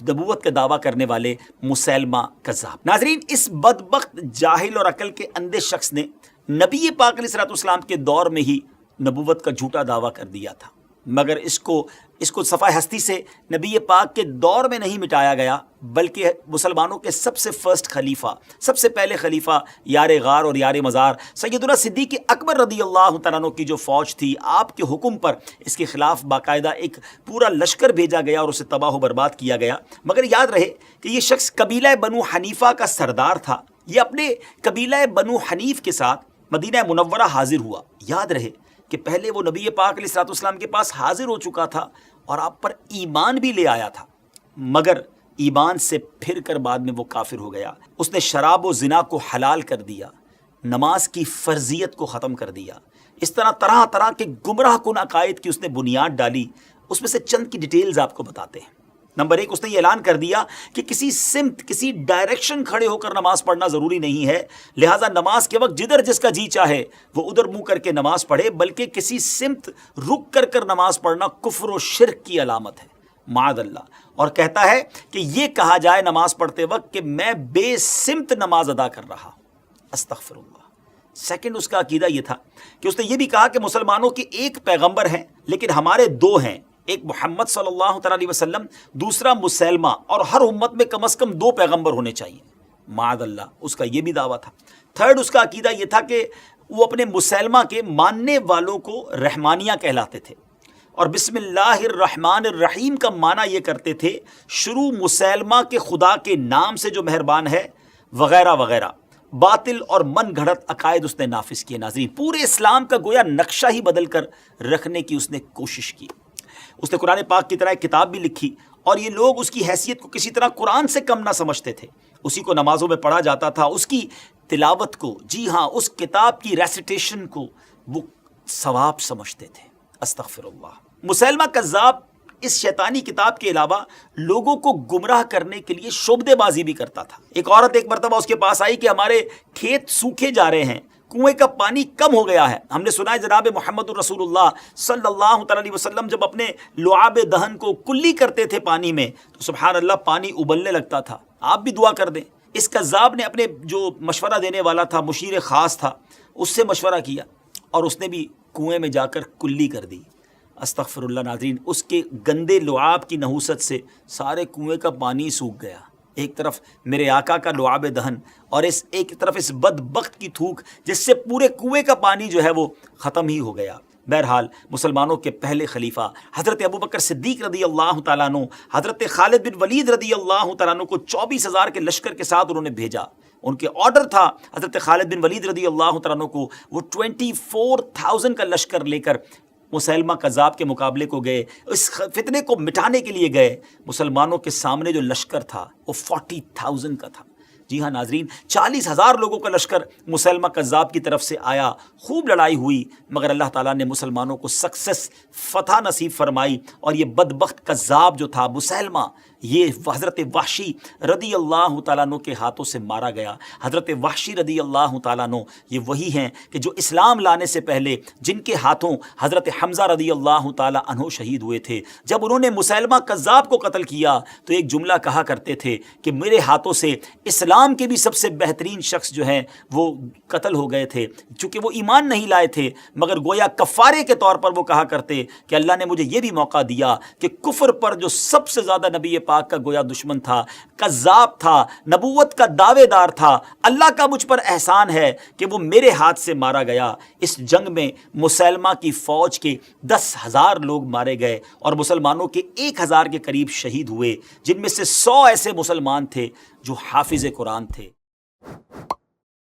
نبوت کا دعویٰ کرنے والے مسیلمہ کذاب۔ ناظرین، اس بدبخت جاہل اور عقل کے اندھے شخص نے نبی پاک علیہ الصلوۃ والسلام کے دور میں ہی نبوت کا جھوٹا دعویٰ کر دیا تھا، مگر اس کو صفحہ ہستی سے نبی پاک کے دور میں نہیں مٹایا گیا، بلکہ مسلمانوں کے سب سے فرسٹ خلیفہ، سب سے پہلے خلیفہ یار غار اور یار مزار سیدنا صدیق اکبر رضی اللہ تعالیٰ عنہ کی جو فوج تھی، آپ کے حکم پر اس کے خلاف باقاعدہ ایک پورا لشکر بھیجا گیا اور اسے تباہ و برباد کیا گیا۔ مگر یاد رہے کہ یہ شخص قبیلہ بنو حنیفہ کا سردار تھا، یہ اپنے قبیلہ بنو حنیف کے ساتھ مدینہ منورہ حاضر ہوا۔ یاد رہے کہ پہلے وہ نبی پاک علیہ الصلوۃ والسلام کے پاس حاضر ہو چکا تھا اور آپ پر ایمان بھی لے آیا تھا، مگر ایمان سے پھر کر بعد میں وہ کافر ہو گیا۔ اس نے شراب و زنا کو حلال کر دیا، نماز کی فرضیت کو ختم کر دیا، اس طرح طرح طرح کے گمراہ کن عقائد کی اس نے بنیاد ڈالی۔ اس میں سے چند کی ڈیٹیلز آپ کو بتاتے ہیں۔ نمبر 1، اس نے یہ اعلان کر دیا کہ کسی سمت، کسی ڈائریکشن کھڑے ہو کر نماز پڑھنا ضروری نہیں ہے، لہٰذا نماز کے وقت جدھر جس کا جی چاہے وہ ادھر منہ کر کے نماز پڑھے، بلکہ کسی سمت رک کر نماز پڑھنا کفر و شرک کی علامت ہے، معاذ اللہ۔ اور کہتا ہے کہ یہ کہا جائے نماز پڑھتے وقت کہ میں بے سمت نماز ادا کر رہا ہوں، استغفر اللہ۔ سیکنڈ، اس کا عقیدہ یہ تھا کہ اس نے یہ بھی کہا کہ مسلمانوں کے ایک پیغمبر ہیں لیکن ہمارے دو ہیں، ایک محمد صلی اللہ تعالیٰ علیہ وسلم، دوسرا مسیلمہ، اور ہر امت میں کم از کم 2 پیغمبر ہونے چاہیے، معاذ اللہ۔ اس کا یہ بھی دعویٰ تھا۔ تھرڈ، اس کا عقیدہ یہ تھا کہ وہ اپنے مسیلمہ کے ماننے والوں کو رحمانیہ کہلاتے تھے، اور بسم اللہ الرحمن الرحیم کا معنی یہ کرتے تھے شروع مسیلمہ کے خدا کے نام سے جو مہربان ہے، وغیرہ وغیرہ۔ باطل اور من گھڑت عقائد اس نے نافذ کیے۔ ناظرین، پورے اسلام کا گویا نقشہ ہی بدل کر رکھنے کی اس نے کوشش کی۔ اس نے قرآن پاک کی طرح ایک کتاب بھی لکھی، اور یہ لوگ اس کی حیثیت کو کسی طرح قرآن سے کم نہ سمجھتے تھے، اسی کو نمازوں میں پڑھا جاتا تھا، اس کی تلاوت کو، جی ہاں، اس کتاب کی ریسیٹیشن کو وہ ثواب سمجھتے تھے، استغفر اللہ۔ مسیلمہ کذاب اس شیطانی کتاب کے علاوہ لوگوں کو گمراہ کرنے کے لیے شعبدے بازی بھی کرتا تھا۔ ایک عورت ایک مرتبہ اس کے پاس آئی کہ ہمارے کھیت سوکھے جا رہے ہیں، کنویں کا پانی کم ہو گیا ہے، ہم نے سنا ہے جناب محمد الرسول اللہ صلی اللہ تعالیٰ علیہ وسلم جب اپنے لعاب دہن کو کلی کرتے تھے پانی میں تو سبحان اللہ پانی ابلنے لگتا تھا، آپ بھی دعا کر دیں۔ اس کذاب نے اپنے جو مشورہ دینے والا تھا، مشیر خاص تھا، اس سے مشورہ کیا اور اس نے بھی کنویں میں جا کر کلی کر دی، استغفر اللہ۔ ناظرین، اس کے گندے لعاب کی نحوست سے سارے کنویں کا پانی سوکھ گیا، ایک طرف میرے آقا کا لعاب دہن اور ایک طرف اس بدبخت کی تھوک جس سے پورے کنویں کا پانی جو ہے وہ ختم ہی ہو گیا۔ بہرحال مسلمانوں کے پہلے خلیفہ حضرت ابوبکر صدیق رضی اللہ تعالیٰ عنہ، حضرت خالد بن ولید رضی اللہ تعالیٰ عنہ کو 24,000 کے لشکر کے ساتھ انہوں نے بھیجا۔ ان کے آرڈر تھا حضرت خالد بن ولید رضی اللہ تعالیٰ عنہ کو، وہ 24,000 کا لشکر لے کر مسیلمہ کذاب کے مقابلے کو گئے، اس فتنے کو مٹانے کے لیے گئے۔ مسلمانوں کے سامنے جو لشکر تھا وہ 40,000 کا تھا۔ جی ہاں ناظرین، 40,000 لوگوں کا لشکر مسیلمہ کذاب کی طرف سے آیا، خوب لڑائی ہوئی، مگر اللہ تعالیٰ نے مسلمانوں کو سکسیس، فتح نصیب فرمائی، اور یہ بدبخت کذاب جو تھا مسیلمہ، یہ حضرت وحشی رضی اللہ تعالیٰ عنہ کے ہاتھوں سے مارا گیا۔ حضرت وحشی رضی اللہ تعالیٰ عنہ یہ وہی ہیں کہ جو اسلام لانے سے پہلے جن کے ہاتھوں حضرت حمزہ رضی اللہ تعالیٰ عنہ شہید ہوئے تھے۔ جب انہوں نے مسیلمہ کذاب کو قتل کیا تو ایک جملہ کہا کرتے تھے کہ میرے ہاتھوں سے اسلام کے بھی سب سے بہترین شخص جو ہیں وہ قتل ہو گئے تھے، چونکہ وہ ایمان نہیں لائے تھے، مگر گویا کفارے کے طور پر وہ کہا کرتے کہ اللہ نے مجھے یہ بھی موقع دیا کہ کفر پر جو سب سے زیادہ نبی پاک کا گویا دشمن تھا، کذاب تھا، نبوت کا دعوے دار تھا، اللہ کا مجھ پر احسان ہے کہ وہ میرے ہاتھ سے مارا گیا۔ اس جنگ میں مسیلمہ کی فوج کے 10,000 لوگ مارے گئے اور مسلمانوں کے 1,000 کے قریب شہید ہوئے، جن میں سے 100 ایسے مسلمان تھے جو حافظ قرآن تھے۔